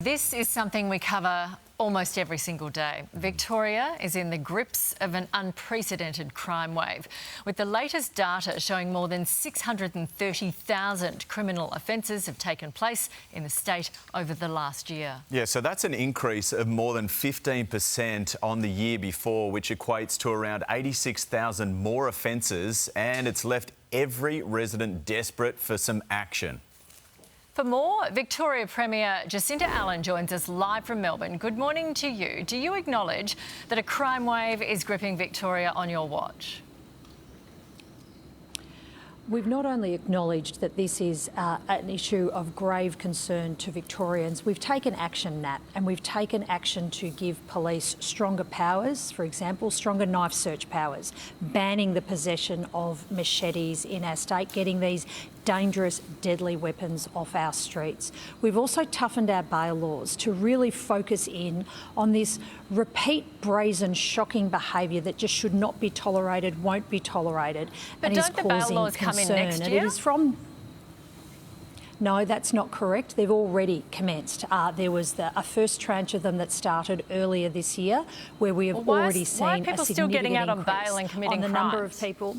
This is something we cover almost every single day. Victoria is in the grips of an unprecedented crime wave, with the latest data showing more than 630,000 criminal offences have taken place in the state over the last year. Yeah, so that's an increase of more than 15% on the year before, which equates to around 86,000 more offences, and it's left every resident desperate for some action. For more, Victorian Premier Jacinta Allen joins us live from Melbourne. Good morning to you. Do you acknowledge that a crime wave is gripping Victoria on your watch? We've not only acknowledged that this is an issue of grave concern to Victorians, we've taken action, Nat, and we've taken action to give police stronger powers, for example, stronger knife search powers, banning the possession of machetes in our state, getting these dangerous, deadly weapons off our streets. We've also toughened our bail laws to really focus in on this repeat, brazen, shocking behaviour that just should not be tolerated, won't be tolerated, but and is causing bail laws concern. Come in next year? And it is from... No, that's not correct. They've already commenced. There was a first tranche of them that started earlier this year, where we have already seen a significant people still getting out on bail and committing on the crimes? number of people.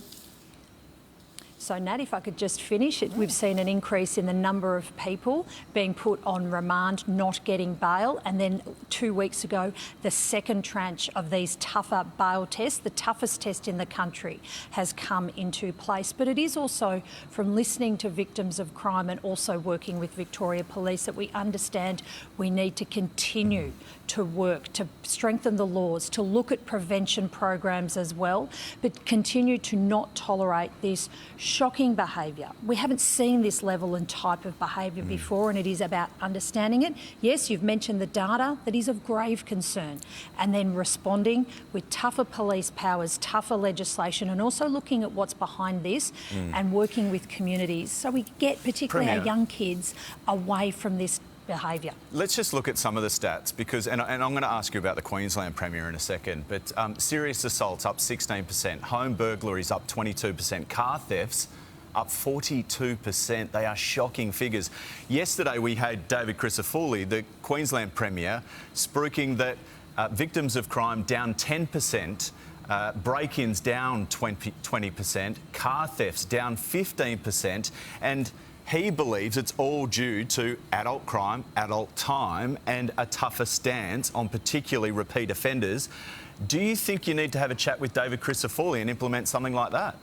So, Nat, if I could just finish, we've seen an increase in the number of people being put on remand, not getting bail. And then 2 weeks ago, the second tranche of these tougher bail tests, the toughest test in the country, has come into place. But it is also from listening to victims of crime and also working with Victoria Police that we understand we need to continue to work, to strengthen the laws, to look at prevention programs as well, but continue to not tolerate this shocking behaviour. We haven't seen this level and type of behaviour before, and it is about understanding it. Yes, you've mentioned the data that is of grave concern, and then responding with tougher police powers, tougher legislation, and also looking at what's behind this and working with communities so we get particularly our young kids away from this behaviour. Let's just look at some of the stats because, and I'm going to ask you about the Queensland Premier in a second, but serious assaults up 16%, home burglaries up 22%, car thefts up 42%. They are shocking figures. Yesterday we had David Crisafulli, the Queensland Premier, spruiking that victims of crime down 10%, break-ins down 20%, car thefts down 15%, and he believes it's all due to adult crime, adult time, and a tougher stance on particularly repeat offenders. Do you think you need to have a chat with David Crisafulli and implement something like that?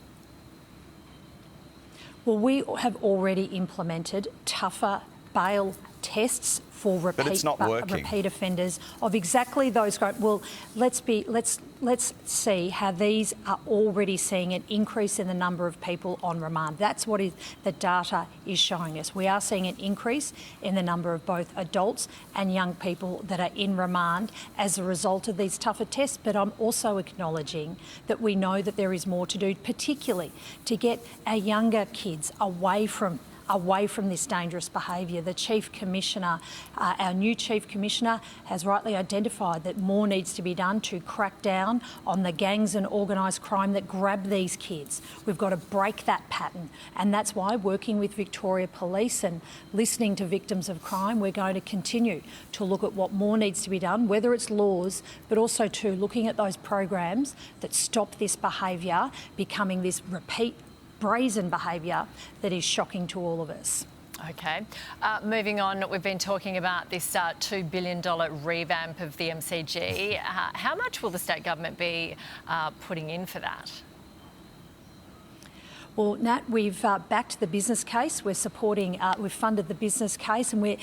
Well, we have already implemented tougher bail tests for repeat offenders of exactly those. Well, let's see how these are already seeing an increase in the number of people on remand. That's what the data is showing us. We are seeing an increase in the number of both adults and young people that are in remand as a result of these tougher tests. But I'm also acknowledging that we know that there is more to do, particularly to get our younger kids away from this dangerous behaviour. The Chief Commissioner, our new Chief Commissioner, has rightly identified that more needs to be done to crack down on the gangs and organised crime that grab these kids. We've got to break that pattern, and that's why, working with Victoria Police and listening to victims of crime, we're going to continue to look at what more needs to be done, whether it's laws, but also to looking at those programs that stop this behaviour becoming this repeat brazen behaviour that is shocking to all of us. OK. Moving on, we've been talking about this $2 billion revamp of the MCG. How much will the state government be putting in for that? Well, Nat, we've backed the business case. We're supporting, we've funded the business case, and we're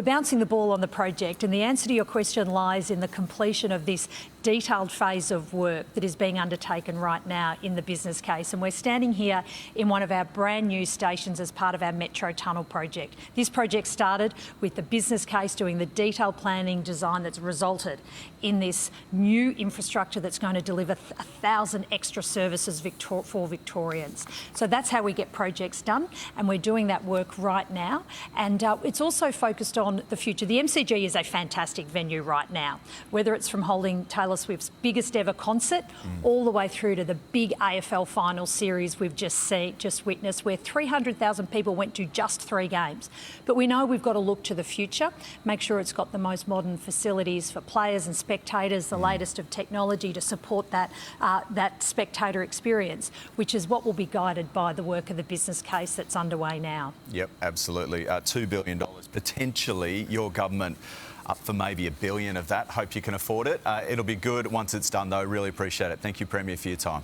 bouncing the ball on the project. And the answer to your question lies in the completion of this detailed phase of work that is being undertaken right now in the business case. And we're standing here in one of our brand new stations as part of our Metro Tunnel project. This project started with the business case, doing the detailed planning design that's resulted in this new infrastructure that's going to deliver 1,000 extra services for Victorians. experience. So that's how we get projects done, and we're doing that work right now. And it's also focused on the future. The MCG is a fantastic venue right now, whether it's from holding Taylor Swift's biggest ever concert all the way through to the big AFL final series we've just witnessed, where 300,000 people went to just 3 games. But we know we've got to look to the future, make sure it's got the most modern facilities for players and spectators, the latest of technology to support that spectator experience, which is what will be guided by the work of the business case that's underway now. Yep, absolutely. $2 billion, potentially your government up for maybe $1 billion of that. Hope you can afford it. It'll be good once it's done, though. Really appreciate it. Thank you, Premier, for your time.